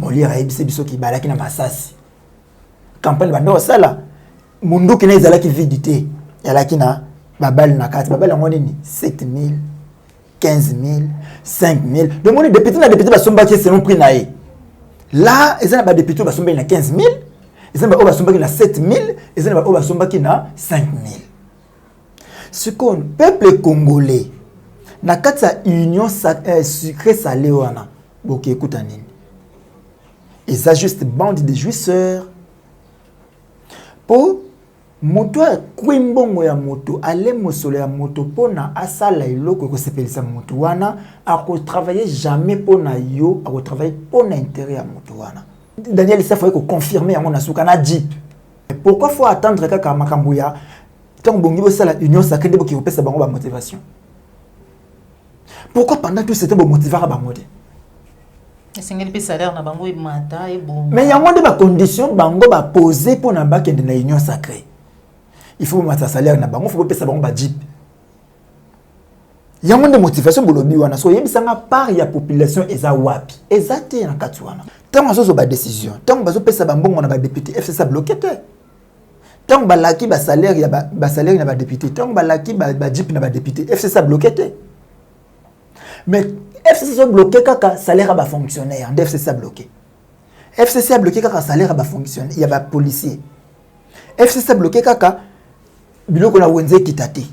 Molière a ebisé biso ki balaki na masasi. Campagne bando sala. Mundu ki na ezalaki vidité. Yalaki na babal na kati. Babal yango nini 7 000, 15 000, 5 000. Donc on est député na député basomba ki selon prix na ye. Là, ils ont des députés qui sont na 15 000, ils ont des députés qui na 7 000, ils ont des députés qui na 5 000. Ce qu'on peuple congolais na kati union sucré salé wana boke écoute nini. Ils a juste bande de jouisseurs pour moto kwimbongo ya moto ale mosolo ya moto pona asala iloko ko sepelisa moto wana ako travailler jamais pona yo ako travailler pona intérêt ya moto wana. Daniel ça faut confirmer yango na suka na jeep. Pourquoi faut attendre kaka makambo ya tant bongi bo sala union sacrée de boki opesa bango ba motivation. Pourquoi pendant tout c'était bo motiver ba mode. Singeli pe salaire na bango e mata e bon. Mais yango de ba condition bango ba poser pona ba kende na union sacrée. Il faut mettre salaire na bango, il faut pesa bango ba jeep. Yango de motivation bolobi wana so yebisanga part ya population eza wapi. Ezate na kati wana. Tango zo ba décision, tango bazo pesa bambongo na ba député FCC bloqué te. Tango ba laki ba salaire ya ba salaire na ba député, tango ba laki ba jeep na ba député FCC bloqué te. Mais FCC bloqué kaka salaire ba fonctionnaire, FCC bloqué. FCC bloqué kaka salaire ba fonctionnaire, ya ba policier. FCC bloqué kaka biloko na wenze kitate.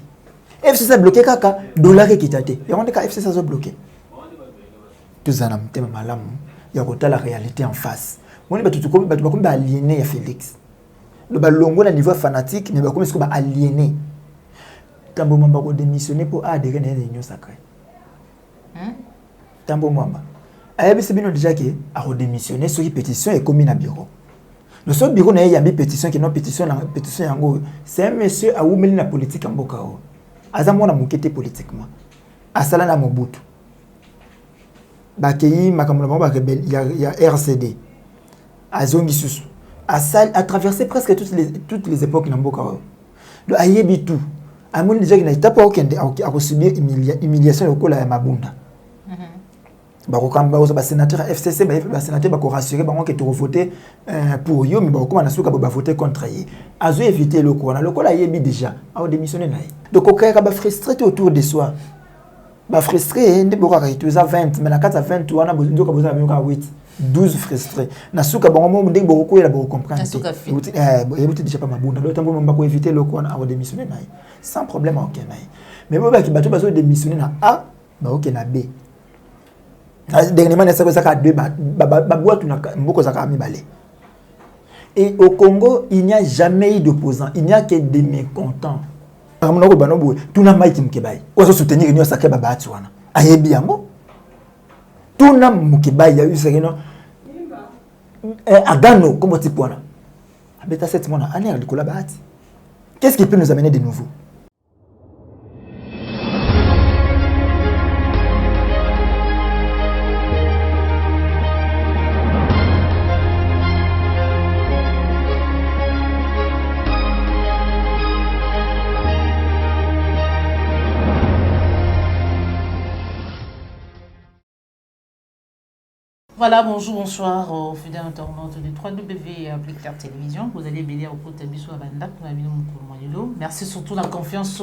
FCC bloqué kaka dollar kitate. Ya on ka FCC zo bloqué. Tous en amtema malamu ya kota la réalité en face. Moni ba tutu ba komba aliéné ya Félix. Le balongo na niveau fanatique mais ba komba ko ba aliéné. Tambo mamba ko démissionner pour adhérer na union sacrée. Tambo mamba. Ayabi bino déjà que a redémissionner sur pétition et commis na bureau. Le seul bureau na yambi pétition qui non pétition yango c'est un monsieur a oumeli na politique en bokao. Aza mona mukete politiquement. Asala na Mobutu. Bakeyi makambo na ba rebelle il y a RCD. Azongi susu. A traversé presque toutes les époques na bokao. Le ayebi tout. Amoni déjà na étape okende a subir humiliation lokola ya mabunda. Bakokamba ba sénateur FCC ba sénateur ba ko rassurer bango que tu voter pour yo mais bakoma na suka ba voter contre ye azo éviter le corona le kola yebi déjà a démissionner na ye donc okaya ba frustré autour de soi ba frustré ndé boka ka tuza 20 mais na 4 à 20 wana bozo ka boza ka 8 12 frustré na suka bango mo ndé boko ko la boko comprendre yebuti déjà pas mabunda donc tambo mba ko éviter le corona a démissionner na ye sans problème aucun na ye mais boba ki bato bazo démissionner na A ba OK na B. Dernièrement, et au Congo, il n'y a jamais eu d'opposants, il n'y a que des mécontents. Tout n'a pas été mkebai. Oso soutenir l'union sacrée baba tuana. Ayebi yango. Tout n'a mkebai ya eu sereno. Agano comme type wana. Abeta cette mona année à l'école bahati. Qu'est-ce qui peut nous amener de nouveau? Voilà, bonjour, bonsoir aux fidèles internautes de 3W Applicateur Télévision. Vous allez bélir au côté de Bissou Abanda pour la vidéo Moukoumouanilo. Merci surtout de la confiance.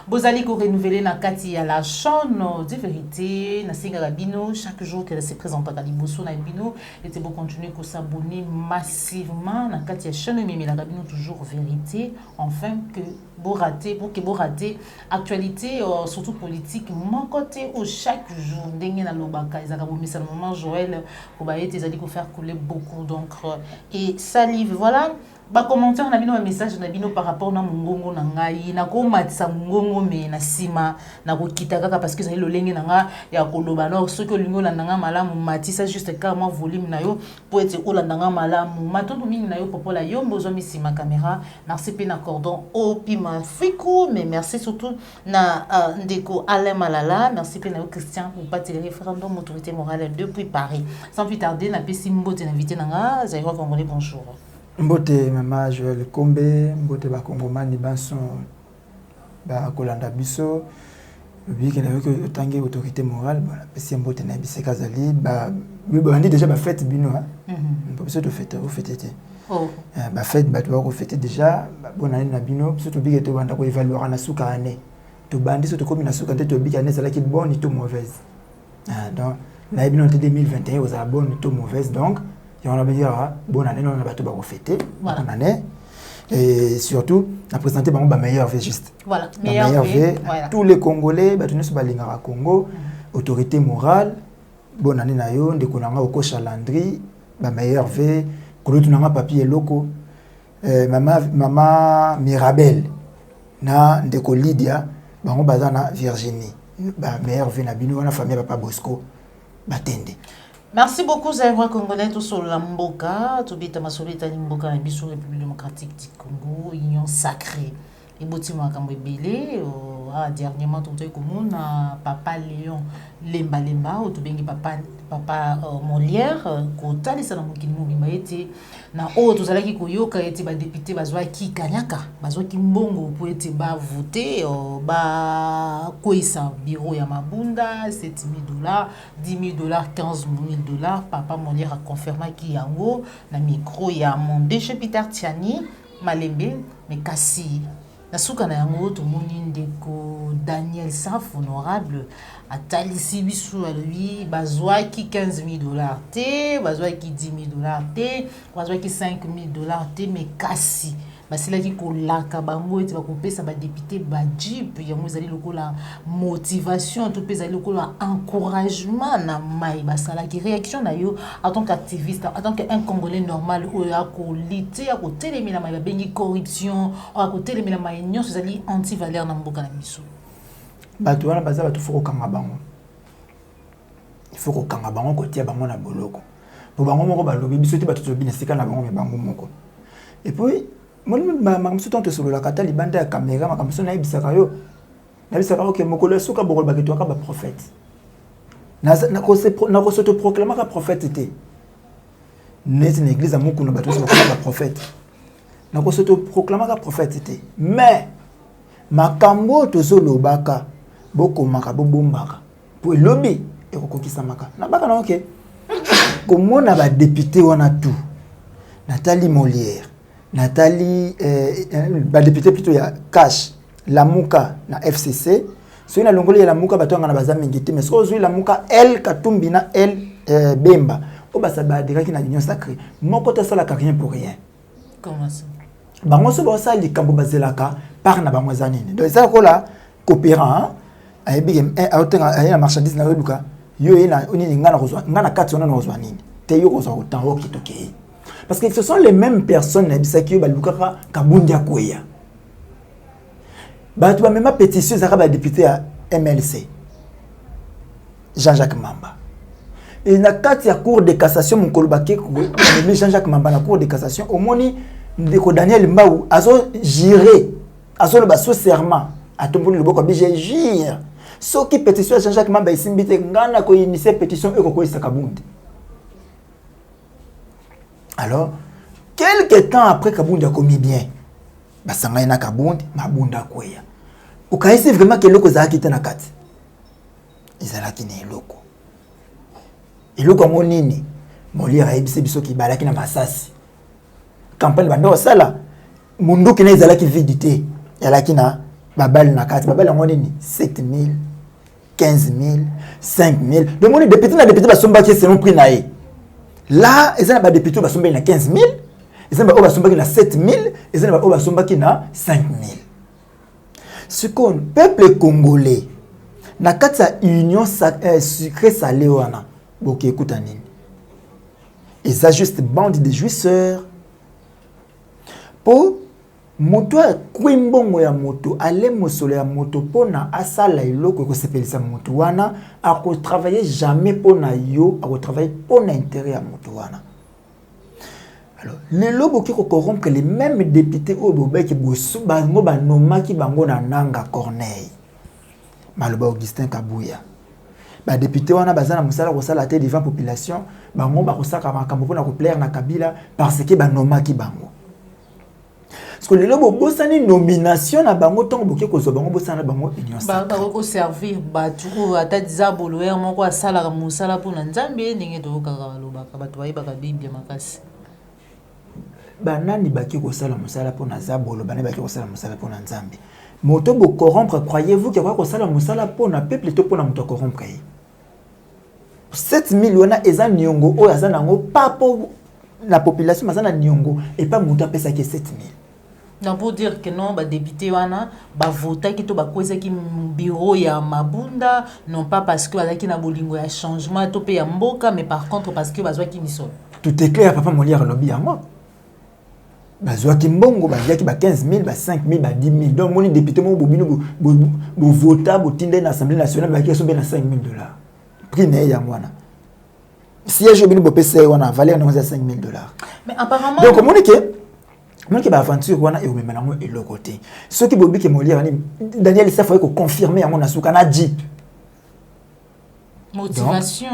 Vous allez renouveler la Kati à la chaîne de vérité. Nasinga Rabino, chaque jour qu'elle se présente à Liboso, Nabino, et vous continuer à s'abonner massivement. La Kati à la chaîne, mais la Rabino toujours vérité. Enfin, que vous ratez, pour que vous ratez actualité, surtout politique, mon côté, où chaque jour, Dengue na Lobaka, ils ont mis ça le moment, Joël. Pour faire couler beaucoup d'encre et salive. Voilà. Bah commentaire na bino un message na bino par rapport na mungongo na ngai na ko matisa mungongo me na sima na ko kitaka parce que ça le lenge na nga ya koloba no ce que lingo na nga malamu matisa juste carrément volume na yo pour être ola na nga malamu matondo mingi na yo popola yo mbozo mi sima caméra merci pe na cordon au pima fiku mais merci surtout na ndeko Alain Malala merci pe na yo Christian pour pas le référendum autorité morale depuis Paris sans plus tarder na pesi mbote invité na nga Zaïro Congolais bonjour. Mbote mama Joël Kombe, mbote ba Kongomani banson ba kolanda biso Oui, qu'il avait que tant que autorité morale, voilà, si un beau tenait, c'est Kazali, on dit déjà, fête bino, hein. Parce que fête, vous fêtez. Oh. Fête, tu vas fêter déjà, bon année na bino, surtout bien que tu vas évaluer en asuka année. Tu bandis surtout comme une asuka, tu bien année, c'est là qui est bonne et tout mauvaise. Donc, l'année bino 2021, vous avez bonne et tout mauvaise, donc, il y a bonne année, on va tout fêter, bonne année. Et surtout, à présenter ma meilleure vie juste. Voilà, meilleure vie. Voilà. Tous les Congolais, nous sommes à Congo, autorité morale, bonne année na yo, de konanga au chalandri, ma meilleure vie, kolotu nanga papier loko, maman Mirabel, na ndeko Lydia, bango bazana Virginie, ba meilleure vie na bino na famille papa Bosco, batende. Merci beaucoup, Zaïwa Congolais, tout sur la Mboka, tout bita masolita Mboka, la Bissou République démocratique du Congo, union sacrée. Et Botima Kambébélé, dernièrement, tout le monde, Papa Léon Lemba Lemba, ou tout bien Papa Molière, Kota, les salons qui nous été, na o tout ça qui koyoka été ba député bazwa ki kanyaka, bazwa ki mbongo pour être ba voter, ba koisa bureau ya mabunda, $7,000, $10,000, $15,000, Papa Molière a confirmé ki yango, na micro ya mon déchet Peter Tiani, Malembe, mais kasi. Nasuka na yango tomoni ndeko Daniel Saf honorable atalisi biso lui bazwaki $15,000 te bazwaki $10,000 te bazwaki $5,000 te mais kasi basilaki kolaka bango ete bakopesa ba député ba jeep yango ezali lokola motivation to pesa lokola encouragement na mai basalaki réaction na yo en tant qu'activiste en tant qu'un Congolais normal ou ya ko lité ya ko telemela mai bengi corruption o ko telemela mai nyonso ezali anti valeur na mboka na biso bato wana baza bato foko kanga bango il faut ko kanga bango ko tia bango na boloko po bango moko balobi biso te bato to bina sika na bango me bango moko et puis moi je suis sur la cata libanda ya caméra ma kamso na ibisaka yo na ibisaka OK mokolo suka bokolo bakito ka ba prophète na ko se proclamer ka prophète té net na église amuku na bato so ba prophète na ko se proclamer ka prophète té mais makambo to solo baka boko maka bobombaka pour lobby et ko kokisa maka na baka na OK komona ba député wana tout Nathalie Molière Nathalie, député plutôt il y a Cash, Lamuka na FCC. Si on a l'ongole la Lamuka batanga na baza mingiti, mais si on a Lamuka El Katumbina El Bemba, on va savoir déjà qu'il y a une union sacrée. Mon côté ça la rien pour rien. Comment ça? Bango so ba ça li kambo bazelaka par na bango zanini. Donc ça ko la coopérant a bigem a otenga a marchandise na luka yo ina oni ngana kozwa ngana kati ona na kozwa nini. Te yo kozwa autant ho kitokei. Parce que ce sont les mêmes personnes qui ont Kabundia Kouya. Tu as même pétition à député à MLC. Jean-Jacques Mamba. Et dans la cour de cassation, mon colbaké, Jean-Jacques Mamba, la cour de cassation, au moins, Daniel Mbaou, a géré, a le serment, à ton point de vue, j'ai géré. Ce qui pétition à Jean-Jacques Mamba, il s'est mis à initier pétition et qu'on a Kabundi. Alors, quelques temps après Kabundi a commis bien, basanga na Kabundi, mabunda kweya. Ukaisi vraiment que loko za kita na kati. Izala kini loko. Iloko monini, Molière a ebise biso ki balaki na masasi. Campagne bando sala, mundu kina izala ki vidité. Yalaki na babal na kati, babal monini 7,000, 15,000, 5,000. Le moni député na député basomba ki selon prix nae. Là, ils ont des députés qui sont 15,000, ils ont des députés qui 7,000, ils ont des députés qui 5,000. Ce qu'on peuple congolais, na kata union sucré salé wana, boki écoute nini. Ils ont juste bande de jouisseurs. Pour moto kwimbongo ya moto, ale mosolo ya moto pona asala iloko ko sepelisa moto wana, a ko travailler jamais pona yo, a ko travailler pona intérêt ya moto wana. Alors, les lobos qui corrompent les mêmes députés au Bobé qui bossent, bango banoma qui bango na nanga Corneille. Maloba Augustin Kabouya. Ba député wana bazana musala ko sala té devant population, bango ba ko saka makambo pona ko plaire na Kabila parce que banoma ki bango. parce que lelo bosani nomination na bango tongo boke ko zo bango bosana bango union sacrée ba ko servir ba tuko ata dizabolo ya moko asala ka musala pona nzambe ndenge to kaka lobaka bato bayeba ka Bible makasi banani baki ko sala musala pona zabolo banani baki ko sala musala pona nzambe moto bo corrompre croyez-vous que ko sala musala pona peuple to pona moto corrompre 7000 wana eza niongo oyo aza nango papo la population mazana niongo et pas moto pesa que 7000. Non, pour dire que non, bah député wana, bah voter qui to bah quoi qui bureau ya mabunda, non pas parce que avec na bolingo ya changement to pe ya mboka, mais par contre parce que bazwa qui miso. Tout est clair, papa molière lobby à moi. Bazwa qui mbongo bah ya qui bah 15000, bah 5000, bah 10000. Donc mon député mon bobino bo voter bo tinde na assemblée nationale bah qui sont bien à $5000. Prix né ya moi na. Si je bino bo pesa wana valeur na $5000. Mais apparemment donc mon que ba aventure wana et même nango et le côté ceux qui bobi que molière Daniel ça faut confirmer à mon asuka na jeep motivation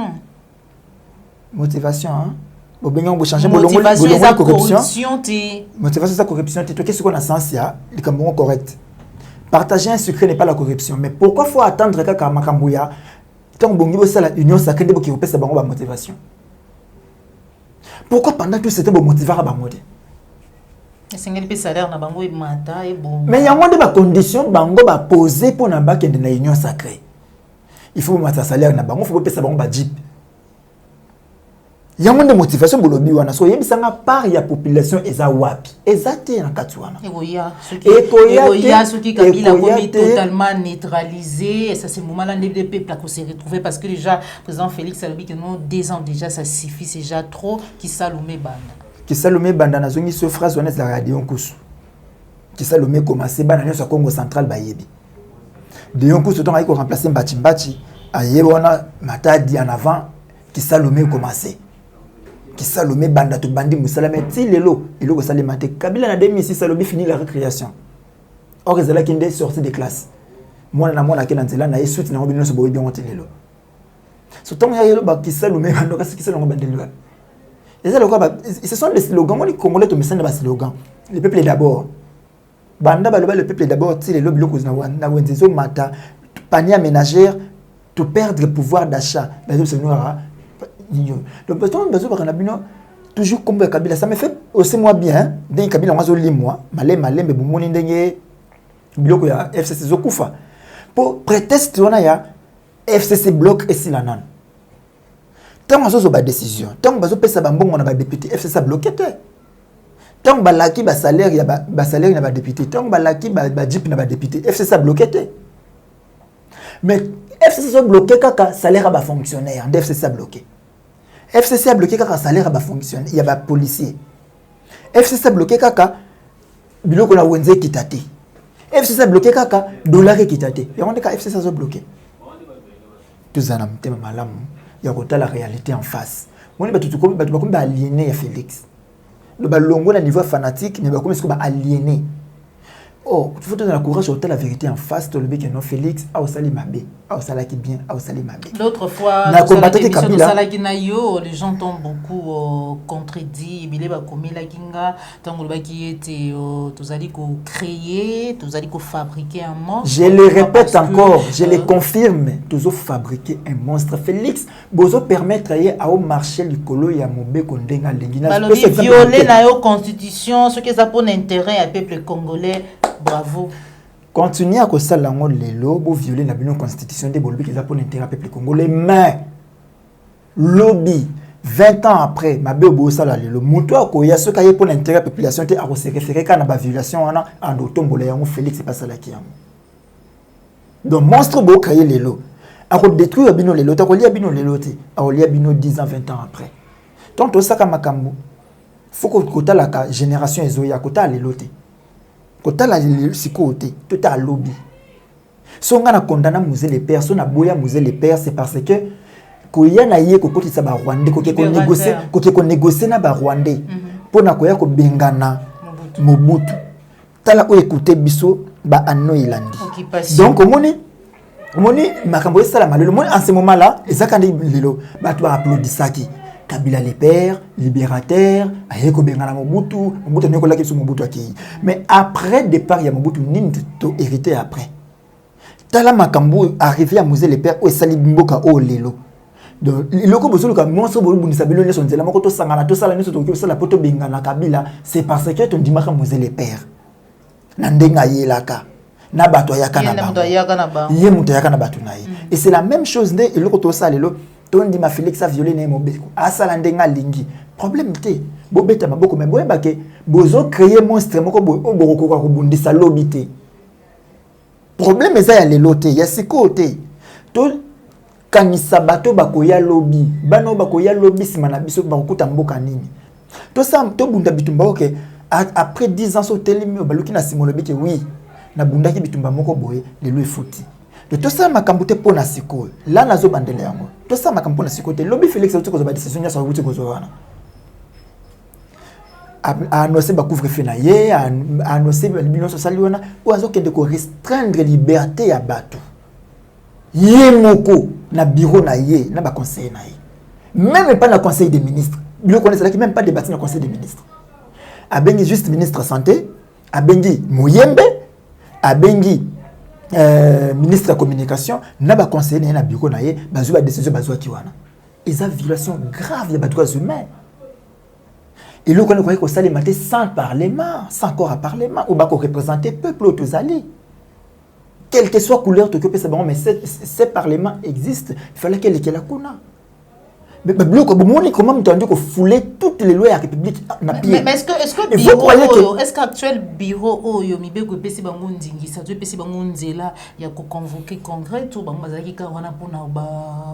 hein bobenga bo changer bolongo corruption motivation ça corruption tu qu'est-ce qu'on a sens ya le cambo correct partager un secret n'est pas la corruption mais pourquoi faut attendre kaka makambuya tant bongi bo sala union sacrée de boki pesa bango ba motivation pourquoi pendant tout c'était bo motiver ba mode salaire na bango mata et bon mais il y a moins de conditions bango ba poser pour na ba kende na union sacrée il faut mettre salaire na bango faut pesa bango ba jeep il y a moins de motivation bolobi wana so yebisa nga part ya population eza wapi ezate na katwana egoya ce qui Kabila comme totalement neutralisé et ça c'est moment là les peuples à se retrouver parce que déjà président Félix Alobi que non 2 ans déjà ça suffit c'est déjà trop qui Salomé banda qui Salomé banda na zongi ce phrase honnête la radio Nkusu qui Salomé commencer bana nyonso Congo central bayebi de Nkusu to ko remplacer Mbachimbachi ayebona matadi en avant qui Salomé commencer qui Salomé banda to bandi musala mais ti lelo ko salimate Kabila na 2006 Salomé fini la récréation or ezala kinde sortie de classe mona na mona kena nzela na yesuti na ngobino so boyebi ngote lelo so tongo ya yelo ba qui Salomé bando kasi qui Salomé bandelo. Ce sont les slogans, les Congolais te messent des slogans. Le peuple est d'abord. Banda baloba le peuple est d'abord. Tu les lobes locaux na wenzezo mata panier ménagère te perdre le pouvoir d'achat. Bazo c'est noir. Donc bazo ba bino toujours comme Kabila ça me fait aussi moi bien. Dès Kabila moi zo limwa, malé mais bomoni ndenge biloko ya FCC zokufa. Pour prétexte wana ya FCC bloc et silanan. Tant que ba décision tant que pesa bambongo na ba député FCC bloqué te tant que balaki ba salaire ya ba salaire na ba député tant que balaki ba jeep na ba député FCC bloqué te mais FCC bloqué kaka salaire ba fonctionnaire FCC bloqué FCC bloqué kaka salaire ba fonctionnaire ya ba policier FCC bloqué kaka biloko na wenze kitate FCC bloqué kaka dollar kitate ya on ka FCC bloqué tous en amtema malamu il y a la réalité en face. Moi, je suis aliéné à Félix. Le balongo à niveau fanatique, mais je suis aliéné. Oh, il faut donner le courage de la vérité en face. Tu le dis que non, Félix a aussi mabé, a aussi qui bien, a aussi mabé. L'autre fois, les gens t'ont beaucoup contredit. Il y a comme la kinga, tant que qui était, tous allez créer, tous allez fabriquer un monstre. Je le répète encore, je le confirme. Tous allez fabriquer un monstre. Félix, vous permettre à au marché du colo et à mobé kondenga lengina. Violer la constitution, ce qui ça pour intérêt au peuple congolais. Bravo. Continuez à causer l'ango lelo pour violer la constitution de Bolbi qui a pour l'intérêt du peuple congolais mais lobby 20 ans après ma bebo sala lelo muto akoya ce qui est pour l'intérêt de la population te a se référer kana ba violation wana en otombola yango Félix c'est pas ça la qui am donc monstre bo créer lelo a ko détruire bino lelo ta ko lia bino lelo te a ko lia bino 10 ans 20 ans après donc to saka makambo faut que kota la génération ezoya kota lelo te kota la sikoti tout à lobby songa na condamna musée les pères sona boya musée les pères c'est parce que koya na ye ko kotisa ba rwandais ko négocier na ba rwandais pona koya ko bengana Mobutu tala o écouter biso ba anno ilandi donc omoni makambo sala malelo moi en ce moment là ezaka ndi lelo ba to applaudissaki Kabila le père, libérateur, ayeko bengana Mobutu, Mobutu n'est là qui sont Mobutu qui. Mais après départ, il y a Mobutu n'into hérité après. Tala makambo arrivé à Moselle le père ou sali mboka o lelo. Donc le ko bosolo ka monso bolu bunisa belo ne sonzela mako to sangana to sala ne so to sala poto bengana Kabila, c'est parce que ton dimaka Moselle le père. Na ndenga yelaka. Na bato yaka na ba. Yé muto yaka na bato na ye. Et c'est la même chose ne le ko to sala lelo. Ton dit ma Félix a violé né mobeko asala ndenga lingi problème té bobeta maboko mais boye bake bozo créer monstre moko boko ko bundisa lobité problème eza ya leloté ya sikoté to kanisa bato bakoya lobby bano bakoya lobby simana biso bakuta mboka nini to ça to bunda bitumba OK après 10 ans so telemi baluki na simolobi ke oui na bunda ki bitumba moko boye lelo efuti. De tout ça, ma camboute pour na siko. Là, nazo bandele yango. Tout ça, ma camboute na siko. Lobby Félix a tout que décision ya sur route kozwana. A annoncé ba couvre-feu na ye, a annoncé l'union sociale wana, ou azo kende ko restreindre liberté ya bato. Ye moko na bureau na ye, na ba conseil na ye. Même pas na conseil des ministres. Bilo connaît ça qui même pas débattre na conseil des ministres. A bengi juste ministre santé, a bengi Moyembe, a bengi ministre de la communication n'a pas conseillé na bureau na ye bazwa décision bazwa kiwana ils ont violation grave des droits humains et le qu'on croit que ça les mater sans parlement sans corps à parlement ou pas représenter peuple aux alliés quelle que soit couleur to que ça bon mais ce parlement existe il fallait qu'elle la kuna mais bloc bon comment entendu que fouler toutes les lois de la République na pied mais est-ce bureau est-ce qu'actuel bureau oyo mibeko pesi bango ndingisa to pesi bango nzela ya ko convoquer congrès to bango bazaki ka wana pona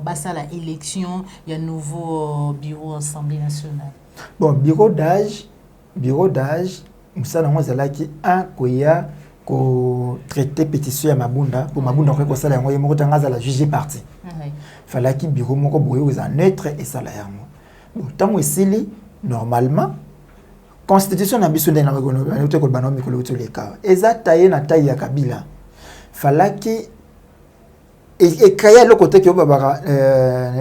ba sala élection ya nouveau bureau assemblée nationale bon bureau d'âge musala ngo zalaki un koya ko traiter pétition ya mabunda pour mabunda ko sala ngo yemo tangaza la juger parti fallait que bureau moko boye aux neutre et salaire bon tant esili normalement constitution na biso ndena ko no to ko bano mikolo to le ka eza taye na taye ya Kabila fallait que et créer le côté que baba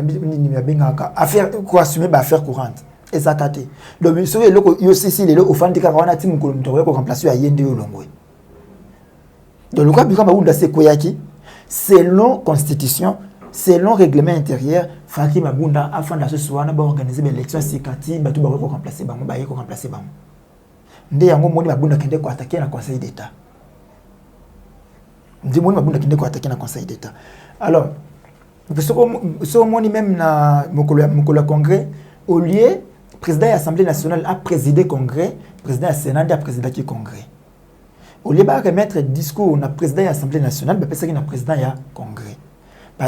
ni benga affaire ko assumer ba affaire courante ezakate donc so le ko yo sisi le ofandi ka wana timu ko mto ko remplacer ya yende yo longwe donc le quoi bikamba unda se koyaki selon constitution selon règlement intérieur Faki Mabunda afin de ce soir na organiser une élection sikati batu ba ko remplacer bango ba ko remplacer bango ndé yango moni Mabunda kende ko attaquer na conseil d'état ndi moni Mabunda kende ko attaquer na conseil d'état alors so moni même na mokolo congrès au lieu président de l'Assemblée nationale a présidé congrès président du Sénat a présidé qui congrès au lieu ba remettre discours na président de l'Assemblée nationale ba pesa ki na président ya congrès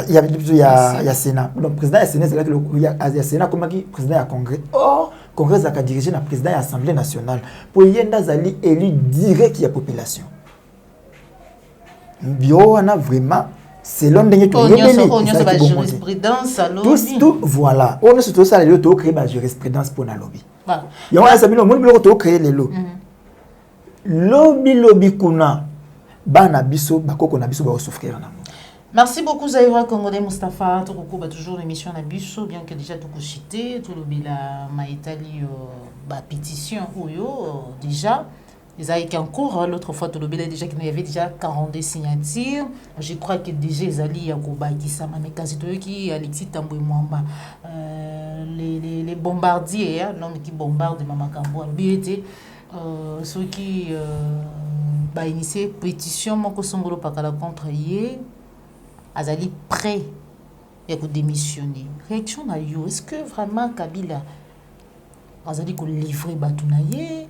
il y a Sénat. Donc, président du Sénat, c'est là que il y a Sénat comme qui président du Congrès. Or, le Congrès a dirigé le président de l'Assemblée nationale. Pour y aller élu direct qui a population. Bio, on a vraiment, selon les jurisprudence, tout, voilà. On a surtout ça, les lots créé la jurisprudence pour la lobby. Il y a un sabino, mon bureau créé les lots. Lobby kuna, bana biso, bako na biso ba souffrir na. Merci beaucoup Zaïra Congolais Mustafa, tout toujours l'émission na biso bien que déjà tout cité tout le bila maïtali pétition oyo déjà les a été en cours l'autre fois tout le bila déjà qu'il y avait déjà 42 signatures je crois que déjà les alliés yakoba qui ça mais quasi tout qui Alexis Tamboué Mwamba les bombardiers l'homme qui bombarde Mama Kambo était ceux qui ba initié pétition moko songolo pakala contre yé Azali prêt à démissionner. Réaction na yo, est-ce que vraiment Kabila Azali ko livrer batunaye?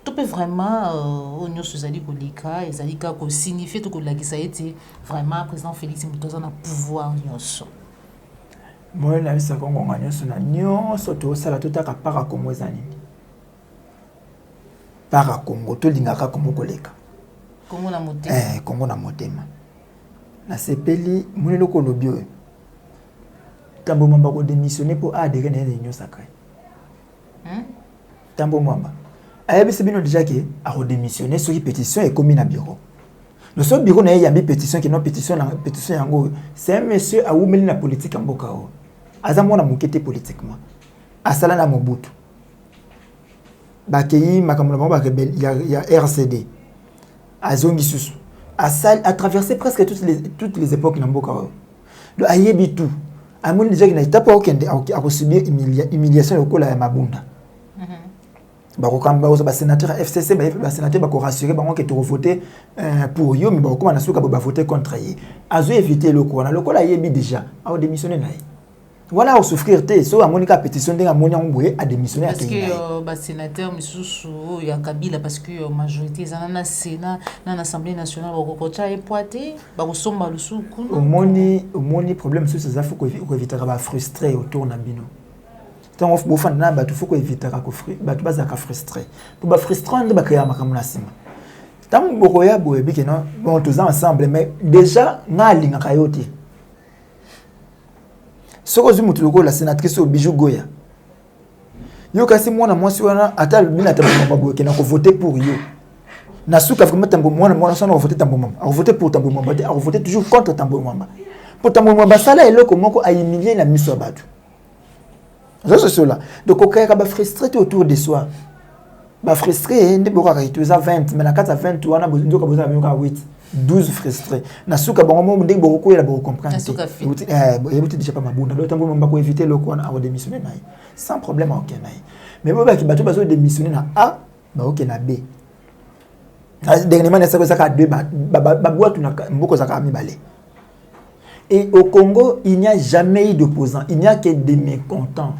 Tu peux vraiment on nous Azali ko lika, Azali ka ko signifier tout ko la ça été vraiment président Félix Mutoza na pouvoir nyonso. Moi na bisa kongo nyonso na nyonso to sala to taka para Congo ezani. Para Congo to lingaka komo koleka. Congo na motema. Congo na motema. Na sepeli mune loko lobio tambo mamba ko démissionner pour adhérer à l'union sacrée tambo mamba ayabi sebino déjà que a redémissionner sur pétition et commis na bureau le seul bureau na yambi pétition qui non pétition yango c'est un monsieur a oumeli na politique en bokao aza mona mukete politiquement asala na Mobutu bakei makambo ba rebelle il y a RCD azongi susu a traversé presque toutes les époques na mboka donc ayebi tout amoni déjà qu'il n'a pas okende a subir humiliation lokola ya mabunda bakokamba ba sénateur FCC ba sénateur ba ko rassurer bango que tu voter pour yo mais bakoma na suka ba voter contre ye azo éviter lokola yebi déjà a démissionner na ye voilà au souffrir té so amoni ka pétition ndinga moni ngboye a démissionner parce que ba sénateur misusu ya Kabila parce que majorité zana na Sénat na Assemblée nationale bakokocha epoité bakosomba lusuku omoni problème sur ces affaires ko éviter ba frustré autour na bino tant on faut fanda ba tu faut ko éviter ka frustrer ba tu baza ka frustré pour ba frustrant ba créer makambo na sima tant bokoya boye biki non bon tous ensemble mais déjà na linga kayote soko zimutu loko la sénatrice Bijou Goya yo kasi mwana mwasi wana ata bina tambo maboke na ko voter pour yo na suka vraiment tambo mwana sana ko voter tambo mama a voter pour tambo mama a voter toujours contre tambo mama pour tambo mama sala eloko moko a humilier na miso abatu c'est cela donc au cas ba frustré autour de soi ba frustré ndé boka ka itu za 20 mais na 4 à 20 wana bozo ka bozo ka 8 12 frustrés na suka bango mo ndenge boko ya boko comprendre et déjà pas mabunda d'autant bon mbako éviter le ko na démissionner na sans problème aucun na mais bo ba ki bato bazo démissionner na A ba OK na B dernièrement na ça ka 2 ba boatu na mboko za ka mibale et au Congo il n'y a jamais eu d'opposants il n'y a que des mécontents.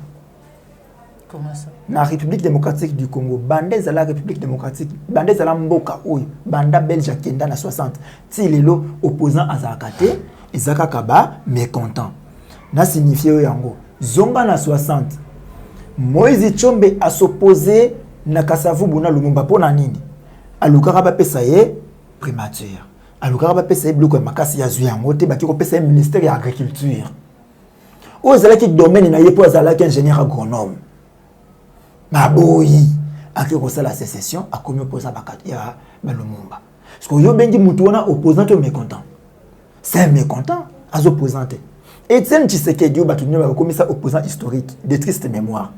Comment ça? La République démocratique du Congo, bandez à la République démocratique, bandez à la Mboka, banda belge kenda na 60. Si les lots opposants à Zakate, et Zakakaba mécontent. Na signifié yango. Zomba na 60. Moïse Tchombe a s'opposé na Kasavu Buna Lumumba pona nini. Alukara ba pesa ye primature. Alukara ba pesa ye bloco makasi ya zuyango te baki ko pesa ye ministère de l'agriculture. O zalaki domaine na ye po zalaki ingénieur agronome. Maboyi akiko la sécession a commis opposant ya Lumumba. Parce que yo bengi mutu wana opposant to mécontent. C'est un mécontent as opposant. Etienne Tshisekedi ba tunyo ba commis ça opposant historique de triste mémoire.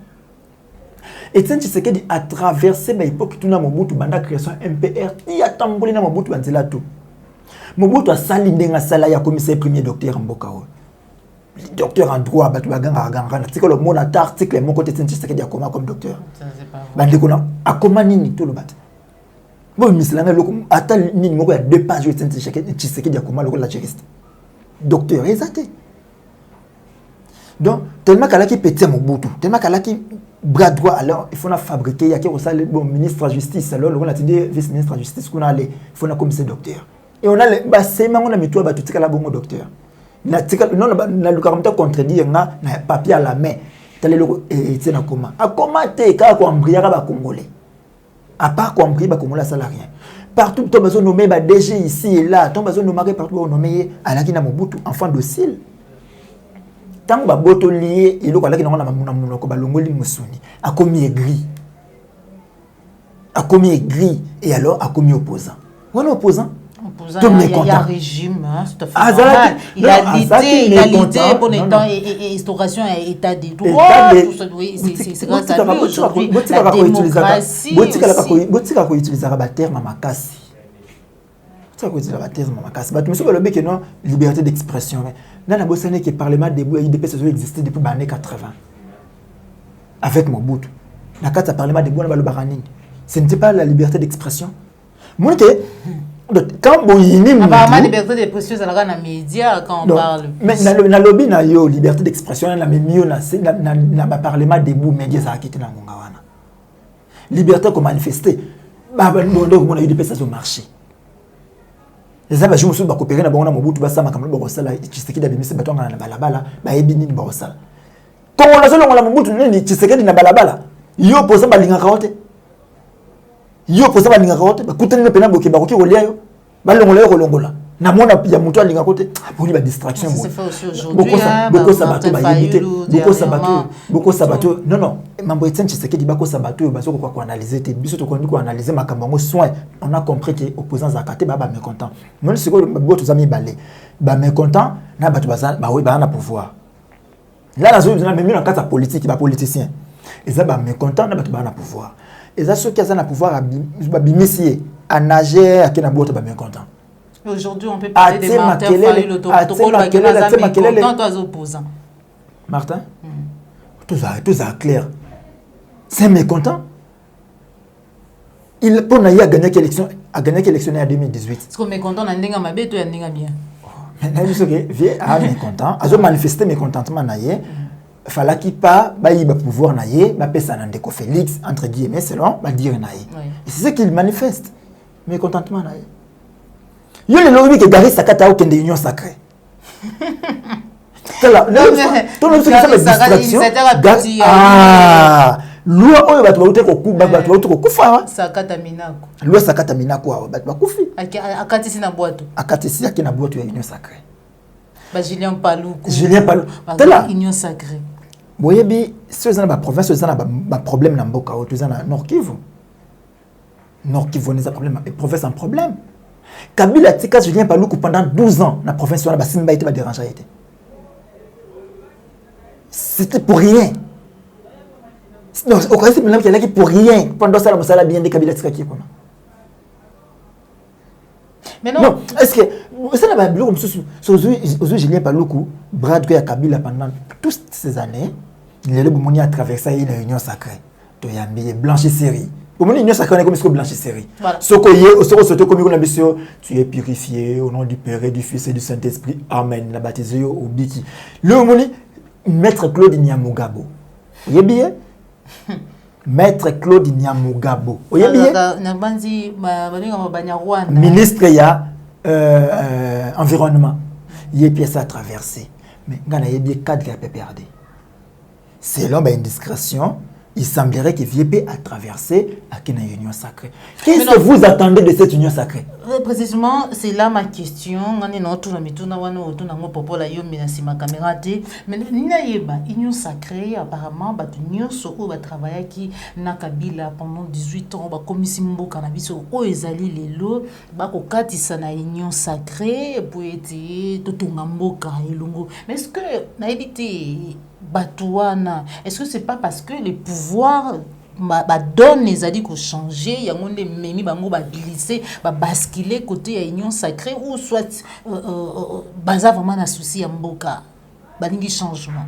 Etienne Tshisekedi a traversé ba époque tuna Mobutu banda création MPR il a tamboli na Mobutu banzela tout. Mobutu a sali ndenga sala ya commissaire premier docteur Mbokao. Docteur en droit batu baganga ganga tika le mot na article mon côté Tshisekedi akoma comme docteur bande kona akoma nini to lo bat bon mislanga loko ata nini moko ya 2 pages Tshisekedi akoma loko la juriste docteur exact donc tellement kala ki petit Mobutu tellement kala ki bras droit alors il faut na fabriquer ya ki ça le bon ministre de la justice alors on a dit vice ministre de la justice qu'on a aller il faut na commissaire docteur et on a le basema on a mis toi batu tika la bon docteur na tika non na lukaramta contredire na papier à la main tele loko et na comment a commenter ka ko embrouiller ba congolais à part ko embrouiller ba congolais ça la rien partout to besoin nommer ba DG ici et là to besoin nommer partout nommer alaki na Mobutu enfant docile tant ba boto lié et loko alaki na muna ko ba longoli musuni a commis aigri et alors a commis opposant voilà opposant. Il y a un régime, hein, c'est tout à fait normal. Il a l'idée pour l'instant et instauration et état de droit. C'est grâce à lui aujourd'hui. La démocratie. Botika ko utiliser ba terme makasi. Botika ko utiliser ba terme makasi. Ba monsieur le que non liberté d'expression. Dans la Bossane que parlement debout IDP ça existé depuis les années 80. Avec Mobutu. La carte parlement debout na ba baranini. Ce n'était pas la liberté d'expression. Moi que quand boyini apparemment liberté d'expression ça la dans médias quand on parle mais na lobby na yo liberté d'expression na mieux na parlement debout médias ça quitté na ngonga wana liberté comme manifester ba ndo ko na UDP ça au marché les aba jumu so ba coopérer na bango na Mobutu ba sama kamlo ba sala Tshisekedi da bimisi batonga na balabala ba yebi nini ba sala kongo na solo ngala Mobutu nini Tshisekedi na balabala yo posa ba linga kaote yo posa balinga kote bakutani na pena boke bakoki kolia yo balongola yo kolongola na mona ya mutu alinga kote poni ba distraction c'est fait aussi aujourd'hui beaucoup sabato ba yibite beaucoup sabato non mambo Etienne Tshisekedi bako sabato yo bazo ko analyser te biso to ko ndiko analyser makambo ngo soin on a compris que opposants zakate ba mécontent non c'est ko boto zami balé ba mécontent na bato bazana ba oui ba na pouvoir là la zone na même dans cadre politique ba politicien Et ça, mécontent, on a le pouvoir. Et ça, ceux qui ont le pouvoir, à nager, à qui n'a pas mécontent. Aujourd'hui, on peut parler des Martin Fayulu, le protocole qui est mécontent aux opposants. Martin, tout ça clair. C'est mécontent. Il pour a gagné l'élection en 2018. Est-ce qu'on est mécontent on a ndinga mabe to ya ndinga bien. Mais il est mécontent, a manifesté mécontentement naie. Fallait qu'il pas ba pouvoir naie, ba pesa na ndeko Félix entre guillemets selon ba dire naie. Et c'est ce qu'il manifeste. Mécontentement naie. Yo le lobby que Gary Sakata au kende union sacrée. Tout le distraction. Loi oyo bato baute ko kufa sakata minako loi sakata minako bato bakufi akati sina boato akati akina boato ya union sacrée ba Julien Paluku tela union sacrée boyebi ceux na ba province ceux na ba problème na mboka o tous na Nord Kivu n'est pas problème et province en problème Kabila tika Julien Paluku pendant 12 ans na province na ba simba été ba déranger été c'était pour rien. Non, au cas où c'est là qui pour rien pendant ça la musala bien des Kabila tika qui comment. Mais non, est-ce que ça n'a pas bloqué sur Julien Paluku Brad que Kabila pendant toutes ces années, il est le bon à traverser une union sacrée. To yambi blanchisserie. Pour mon union sacrée comme ce que blanchisserie. Soko comme on a dit tu es purifié au nom du Père et du Fils et du Saint-Esprit. Amen. La baptisé au biki. Le moni Maître Claude Nyamugabo. Vous bien? Maître Claude Nyamugabo. Ministre ya environnement. Il est pièce à traverser. Mais il y a cadre de la PPRD. Selon une discrétion, il semblerait que VP a traversé à une union sacrée. Qu'est-ce que vous attendez de cette union sacrée? Précisément, c'est là ma question. Mais union sacrée, apparemment, union soko travailler qui na Kabila pendant 18 ans, comme si mbo cannabis au ezali lelo, ko katisa na union sacrée pour être totungamboka elongo. Mais est-ce que na évité Batouana, est-ce que c'est pas parce que les pouvoirs donne les alliés qu'on changer, il y a des memi bango glisser, basculer côté union sacrée ou soit baza vraiment un souci à mboka, balingi changement.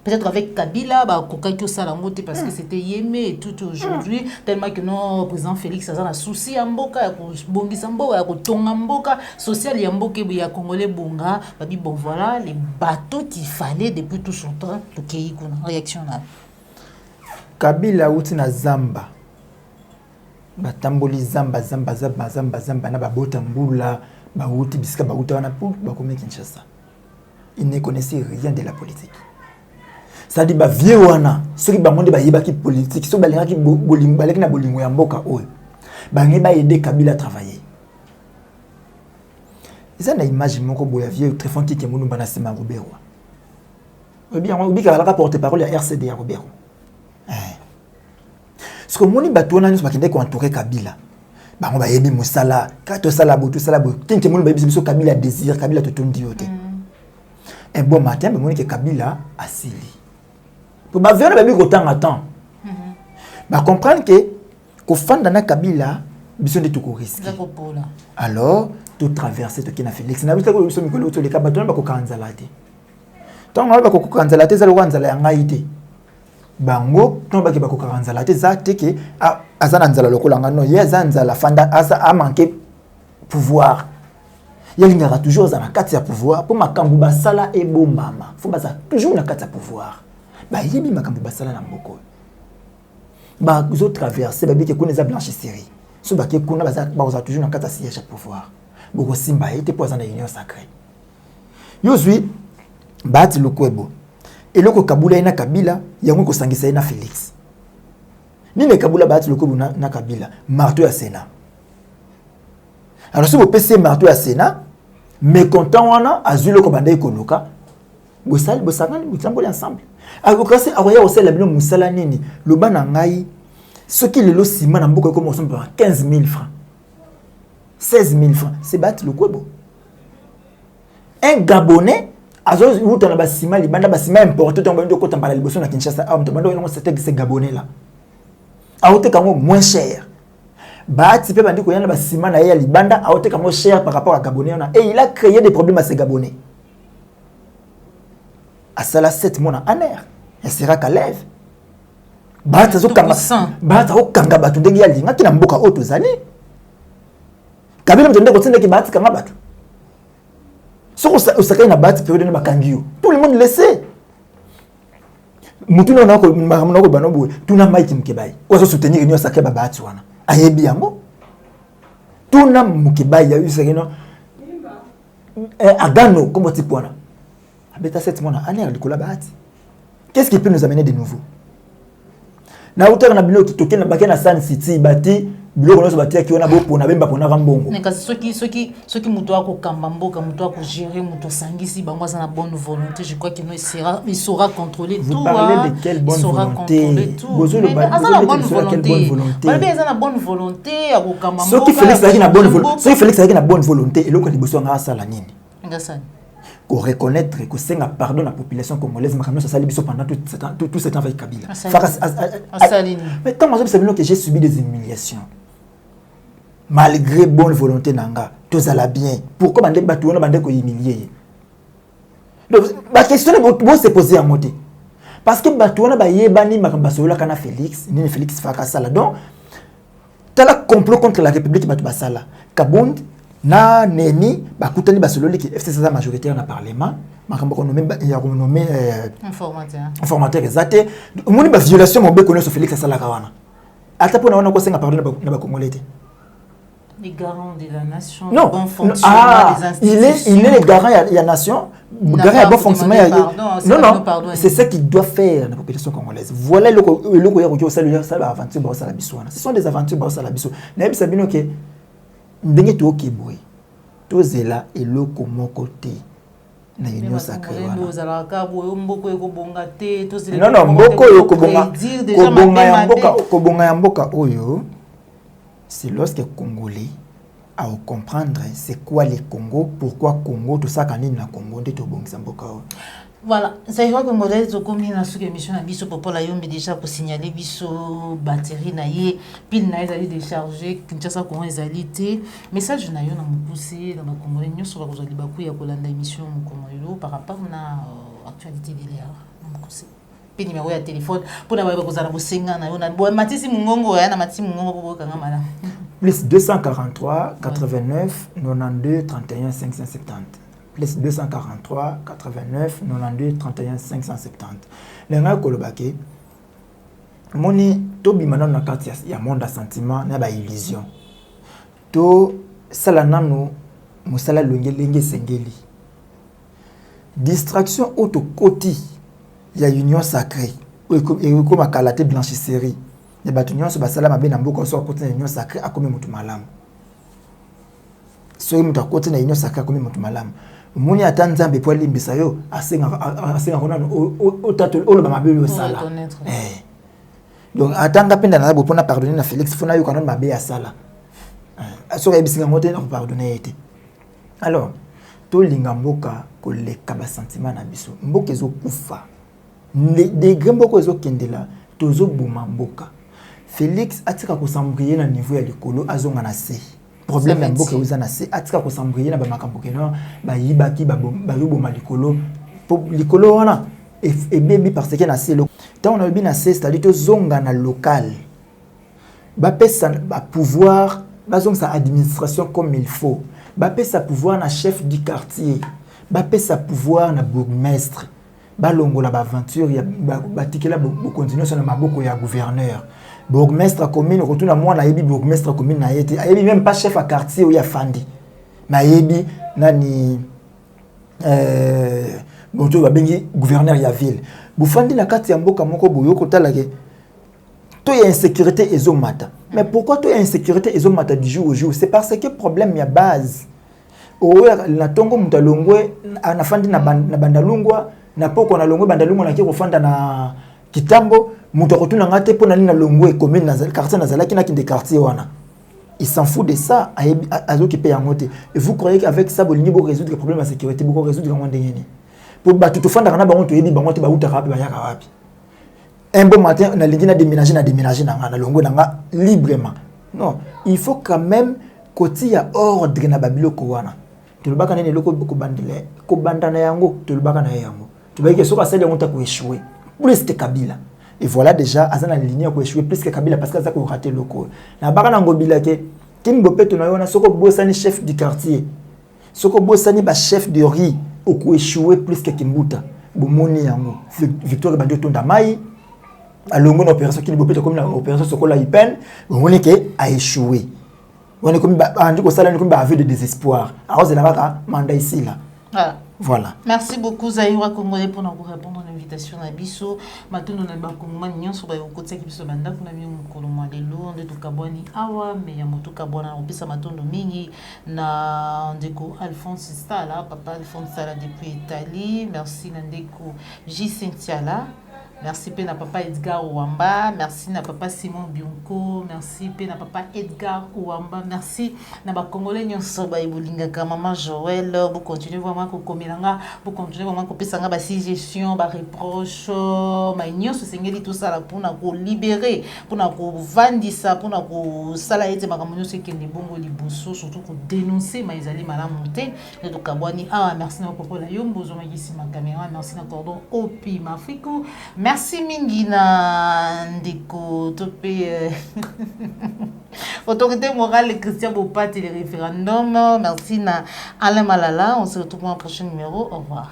Peut-être avec Kabila, kokaki osalangote parce que c'était yémé et tout aujourd'hui tellement que non président Félix a un souci à mboka, ko bongisa mboka, ko tonga mboka, social ya mboka ya congolais bonga, babi bon voilà les bateaux qu'il fallait depuis tout son temps to kei kuna réaction là. Kabila uti na zamba. Batamboli zamba na babota mbula, ba uti bisika ba uta wana pour ba komi Kinshasa. Il ne connaissait rien de la politique. Ça dit ba vieux wana, ceux qui ba monde ba yebaki politique, ceux ba ki bolingo baleki na bolingo ya mboka oyo. Ba ngeba aider Kabila à travailler. Ça na image moko boya vieux très fond qui kemunu bana sema Robert. Ou bien on dit qu'à la porte-parole ya RCD ya Robert. Ce que moni batona nous bakende ko entourer Kabila. Ba on ba yebi musala, kato sala botu sala bo. Kinke moni ba biso Kabila désir, Kabila totondi yote. Un bon matin, ba moni que Kabila asili. Pour ba vers ba bi ko temps à temps. Ba comprendre que ko fanda na Kabila biso de tout risque. Alors, tout traverser to kina Félix. Na biso ko biso mikolo to le kabatona ba ko kanzalate. Tant ba ko kanzalate za lo kanzala ya ngaite. Bango non ba ke ba ko kanzalate za te ke azana nzala lokola ngano ye zanzala fanda asa a manqué pouvoir. Il y a toujours dans la carte de pouvoir pour makambu basala et bombama. Faut baza toujours na carte de pouvoir. Ba yebi makambu basala na mboko. Ba zo traverser ba bi ke connaît za blanchisserie. So ba ke kuna baza toujours na carte de siège de pouvoir. Boko simba était posant dans l'union sacrée. Yozui bati lokwebo. Et loko Kabila ina Kabila yango ko sangisa ina Félix. Nini Kabila bati lokwebo na Kabila marteau ya Sénat. Alors si vous PC marteau à Sénat, mécontent wana azule ko bandai koloka, bosali bosangani botamboli ensemble. Alors kasi aroya osala bino musala nini, lo bana ngai ce qui le sima na mboka comme ensemble 15 000 francs. 16 000 francs, c'est battre le kwebo. Un Gabonais azo uta na basima libanda basima importé to bando ko tambala liboso na Kinshasa a mto bando c'est gabonais là aote kango moins cher baati pe bandi ko yana basima na ya libanda aote kango cher par rapport à gabonais et il a créé des problèmes à ces gabonais à cela 7 mois en air et sera qu'à lève baata zo kanga batu ndenge ya linga kina mboka oto zali kabila mtende ko tsende ki baati kanga batu so osaka na baati période na bakangio tout le monde le sait mutu na ko makamuna ko banobo tuna Mike Mkebai ozo soutenir ni osaka ba baati wana ayebi yango tuna Mkebai ya usaka no agano comme type wana abeta 7 mois na année likola baati qu'est-ce qui peut nous amener de nouveau na utaka na bino kitoke na bakena Sun City bati biloko noso batia ki ona bopo na bemba pona kambongo ne kasi soki muto ako kamba mboka muto ako gérer muto sangisi bango za na bonne volonté je crois qu'il il saura contrôler tout. Vous parlez de quelle bonne volonté? Bozo le na bonne volonté ako kamba mboka soki Félix a na bonne volonté soki Félix a na bonne volonté eloko liboso nga sala nini ngasani ko reconnaître que c'est un pardon à la population congolaise mais ça s'est biso pendant tout ce temps avec Kabila. Mais quand moi je que j'ai subi des humiliations malgré bonne volonté nanga tout ça la bien pourquoi bande batu on bande ko humilier donc la question est se poser à moté parce que batu on ba yebani makambasola kana Félix ni Félix faka sala donc tala complot contre la République batu basala Kabund na neni bakutani basololi ki FCC sa majoritaire na parlement makambo ko nomé ya ko nomé informateur exacté moni ba violation mo be connaître Félix sala kawana ata pona wana ko senga pardon na ba congolais les garants de la nation non. Bon fonctionnement des institutions il est le garant il y a nation garant à bon fonctionnement non c'est ça qu'il doit faire la population congolaise voilà le ko saluer ça aventure ba ça la biswana ce sont des aventures ba ça la biso na bisa bino ke ndenge to kiboy to zela eloko moko te na union sacrée non mboko yo kobonga ya mboka oyo c'est lorsque Congolais à comprendre c'est quoi les Congo pourquoi Congo tout ça kanini na Congo de to bongisa mboka voilà c'est vrai que Congolais zo komi na suki émission na biso popola yombi déjà pour signaler biso batterie na ye pile na ezali décharger Kinshasa Congo ezali té message na yo na mopoussé na ba Congolais nyoso ba kozali ba kuya kolanda émission Mokomoyelo par rapport na actualité de l'air na mokose pe numéro ya téléphone pour na ba kozala bosenga na yo na bo matisi mungongo ya na matisi mungongo pour kanga mala plus 243 89 92 31 570 plus 243 89 92 31 570 lenga kolobake moni to bimana na kati ya monde sentiment na ba illusion to sala nanu musala lenge sengeli distraction auto koti ya union sacrée et comme akalate blanchisserie ya batu nyonso basala mabe na mboka so koti na union sacrée akomi mutu malamu so mutu akoti na union sacrée akomi mutu malamu moni atanzambe po limbisa yo asenga kona otato olo ba mabe yo sala donc atanga penda na bo pona pardonner na Félix fona yo kana mabe ya sala so ebisinga mote na pardonner été alors to linga mboka ko le kaba sentiment na biso mboka ezo kufa de grembo ezo kendela tozo buma mboka Félix atika ko sambrier na niveau ya likolo azonga na se problème ya mboka uzana se atika ko sambrier na ba makambo keno ba yibaki ba yoboma likolo wana et baby parce que na se lo tant on a bien na se c'est-à-dire to zonga na local ba pesa ba pouvoir ba zonga sa administration comme il faut ba pesa pouvoir na chef du quartier ba pesa pouvoir na bourgmestre balongola ba aventure ya batikela bo continuer sur na maboko ya gouverneur bourgmestre commune retourna moi na yebi bourgmestre commune na yete ayebi même pas chef à quartier ou ya fandi na yebi nani bonto ba bengi gouverneur ya ville bu fandi na kati ya mboka moko boyo kotala ke to ya insécurité ezomata mais pourquoi to ya insécurité ezomata du jour au jour c'est parce que problème ya base oya na tongo mutalongwe na fandi na bandalungwa na poko na longwe bandalungwa na kiko fanda na kitambo muto kotuna ngate pona nina longwe commune na quartier na zalaki na kinde quartier wana il s'en fout de ça azo qui paye en moté et vous croyez qu'avec ça bolingi bo résoudre le problème de sécurité bo résoudre le monde ndengeni pour bato to fanda kana bango to yebi bango te ba uta kapi ba yaka wapi. Un bon matin na lingi na déménager na longo na librement. Non, il faut quand même koti ya ordre na babiloko wana. To lobaka nene loko ko bandele ko bandana yango to lobaka na yango. To ba ke soka sele on ta ko échouer. Plus que Kabila. Et voilà déjà azana ligne ko échouer plus que Kabila parce que ça ko rater loko. Na baka na ngobila ke Kim Bopé na yona soko bosani chef du quartier. Soko bosani ba chef de riz au ko échouer plus que Kimbuta. Bomoni yango. Victoire Bandio Tonda Mai. Alongo na opération Kim Bopé comme na opération Sokola Ipen, on est que a échoué. On est comme andi ko sala ni comme aveu de désespoir. Alors c'est là mandat ici là. Voilà. Merci beaucoup Zaïwa Congolais pour nous répondre à l'invitation à Bisso. Maintenant on a bakongomani nyonso ba yokotsa kibiso banda kuna mi mukolomwa lelo nde tukabwani awa me ya moto kabwana opisa matondo mingi na ndeko Alphonse Stala, papa Alphonse Stala depuis Italie. Merci na ndeko J Cynthia. Merci pe na papa Edgar Ouamba, merci na papa Simon Bionko, merci pe na papa Edgar Ouamba, merci na ba congolais nyonso ba ibolinga ka maman Joël, vous continuez vraiment ko komelanga, vous continuez vraiment ko pesanga ba suggestion, ba reproche, ma nyonso sengeli tout ça là pour na ko libérer, pour na ko vandisa, pour na ko sala ete makambo nyonso kende bongo liboso, surtout ko dénoncer ma ezali malamu te, de to kabwani. Ah merci na papa la yombo zo magisi ma caméra, merci na cordon Opi Mafriko. Merci Mingina Ndeko Topé autorité morale Christian Bopat et les référendums. Merci na Alain Malala. On se retrouve dans un prochain numéro. Au revoir.